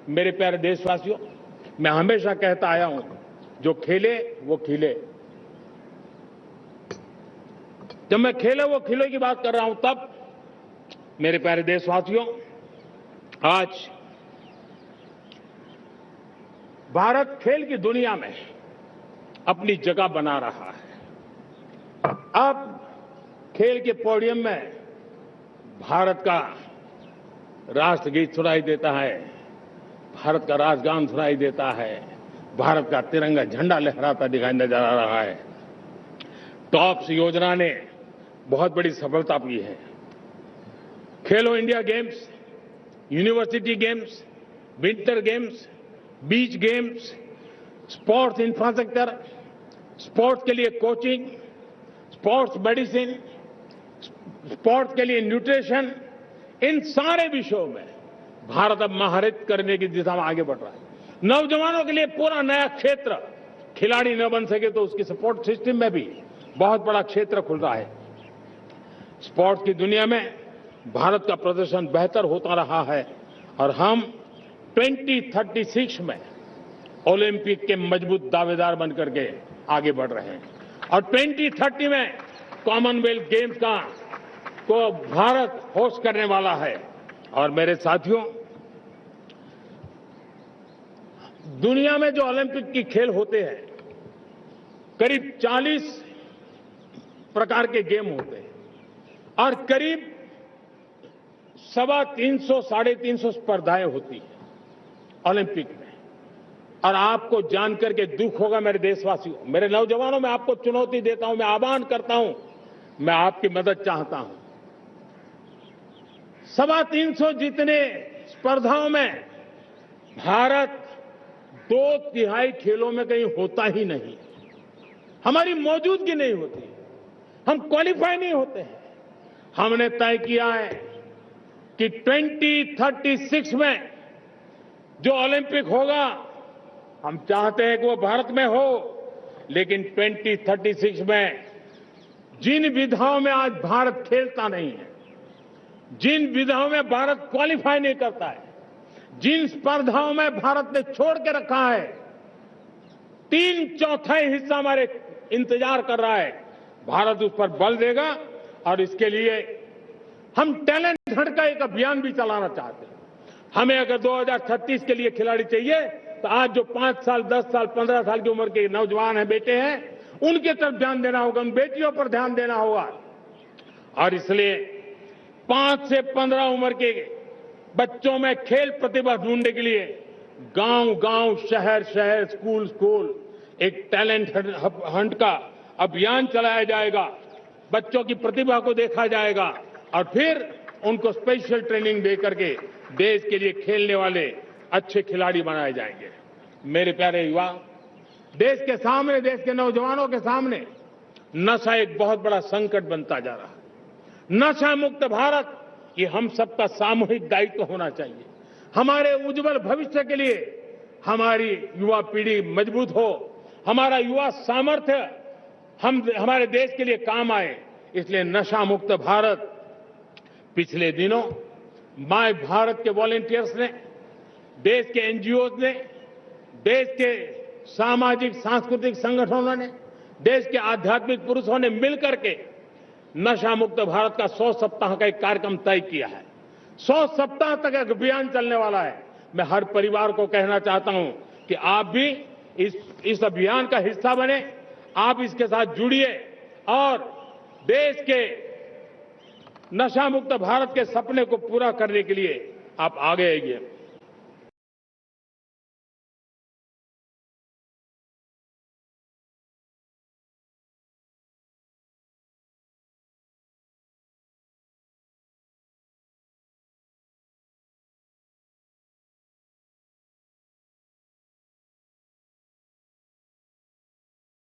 मेरे प्यारे देशवासियों, मैं हमेशा कहता आया हूं, जो खेले वो खिले। जब मैं खेले वो खिले की बात कर रहा हूं, तब मेरे प्यारे देशवासियों, आज भारत खेल की दुनिया में अपनी जगह बना रहा है। अब खेल के पोडियम में भारत का राष्ट्रगीत सुनाई देता है, भारत का राष्ट्रगान सुनाई देता है, भारत का तिरंगा झंडा लहराता दिखाई नजर आ रहा है। टॉप्स योजना ने बहुत बड़ी सफलता पाई है। खेलो India games, university games, winter games, beach games, sports infrastructure, sports के लिए कोचिंग, स्पोर्ट्स मेडिसिन, स्पोर्ट्स के लिए न्यूट्रिशन, इन सारे विषयों में भारत अब महारत करने की दिशा में आगे बढ़ रहा है। नौजवानों के लिए पूरा नया क्षेत्र, खिलाड़ी न बन सके तो उसकी सपोर्ट सिस्टम में भी बहुत बड़ा क्षेत्र खुल रहा है। स्पोर्ट्स की दुनिया में भारत का प्रदर्शन बेहतर होता रहा है और हम 2036 में ओलंपिक के मजबूत दावेदार बनकर के आगे बढ़ रहे हैं और 2030 में कॉमनवेल्थ गेम्स को भारत होस्ट करने वाला है। और मेरे साथियों, दुनिया में जो ओलंपिक की खेल होते हैं, करीब 40 प्रकार के गेम होते हैं और करीब 350 साढ़े 350 स्पर्धाएं होती हैं ओलंपिक में। और आपको जानकर के दुख होगा मेरे देशवासियों, मेरे नौजवानों, मैं आपको चुनौती देता हूं, मैं आह्वान करता हूं, मैं आपकी मदद चाहता हूं। 350 जितने स्पर्धाओं में भारत 2/3 खेलों में कहीं होता ही नहीं, हमारी मौजूदगी नहीं होती, हम क्वालिफाई नहीं होते हैं। हमने तय किया है कि 2036 में जो ओलंपिक होगा, हम चाहते हैं कि वो भारत में हो, लेकिन 2036 में जिन विधाओं में आज भारत खेलता नहीं है, जिन विधाओं में भारत क्वालिफाई नहीं करता है, जिन स्पर्धाओं में भारत ने छोड़ के रखा है, 3/4 हिस्सा हमारे इंतजार कर रहा है। भारत उस पर बल देगा और इसके लिए हम टैलेंट हंट का एक अभियान भी चलाना चाहते हैं। हमें अगर 2036 के लिए खिलाड़ी चाहिए तो आज जो 5 साल, 10 साल, 15 साल की उम्र के नौजवान हैं, बेटे हैं, उनकी तरफ ध्यान देना होगा, उन बेटियों पर ध्यान देना होगा। और इसलिए 5 से 15 उम्र के बच्चों में खेल प्रतिभा ढूंढने के लिए गांव-गांव, शहर-शहर, स्कूल-स्कूल एक टैलेंट हंट का अभियान चलाया जाएगा। बच्चों की प्रतिभा को देखा जाएगा और फिर उनको स्पेशल ट्रेनिंग देकर के देश के लिए खेलने वाले अच्छे खिलाड़ी बनाए जाएंगे। मेरे प्यारे युवा, देश के सामने, देश के नौजवानों के सामने नशा एक बहुत बड़ा संकट बनता जा रहा है। नशा मुक्त भारत, ये हम सबका सामूहिक दायित्व होना चाहिए। हमारे उज्जवल भविष्य के लिए हमारी युवा पीढ़ी मजबूत हो, हमारा युवा सामर्थ्य हमारे देश के लिए काम आए, इसलिए नशा मुक्त भारत। पिछले दिनों माय भारत के वॉलंटियर्स ने, देश के एनजीओ ने, देश के सामाजिक सांस्कृतिक संगठनों ने, देश के आध्यात्मिक पुरुषों ने मिलकर के नशा मुक्त भारत का 100 सप्ताह का एक कार्यक्रम तय किया है। 100 सप्ताह तक एक अभियान चलने वाला है। मैं हर परिवार को कहना चाहता हूं कि आप भी इस अभियान का हिस्सा बने, आप इसके साथ जुड़िए और देश के नशा मुक्त भारत के सपने को पूरा करने के लिए आप आगे आइए।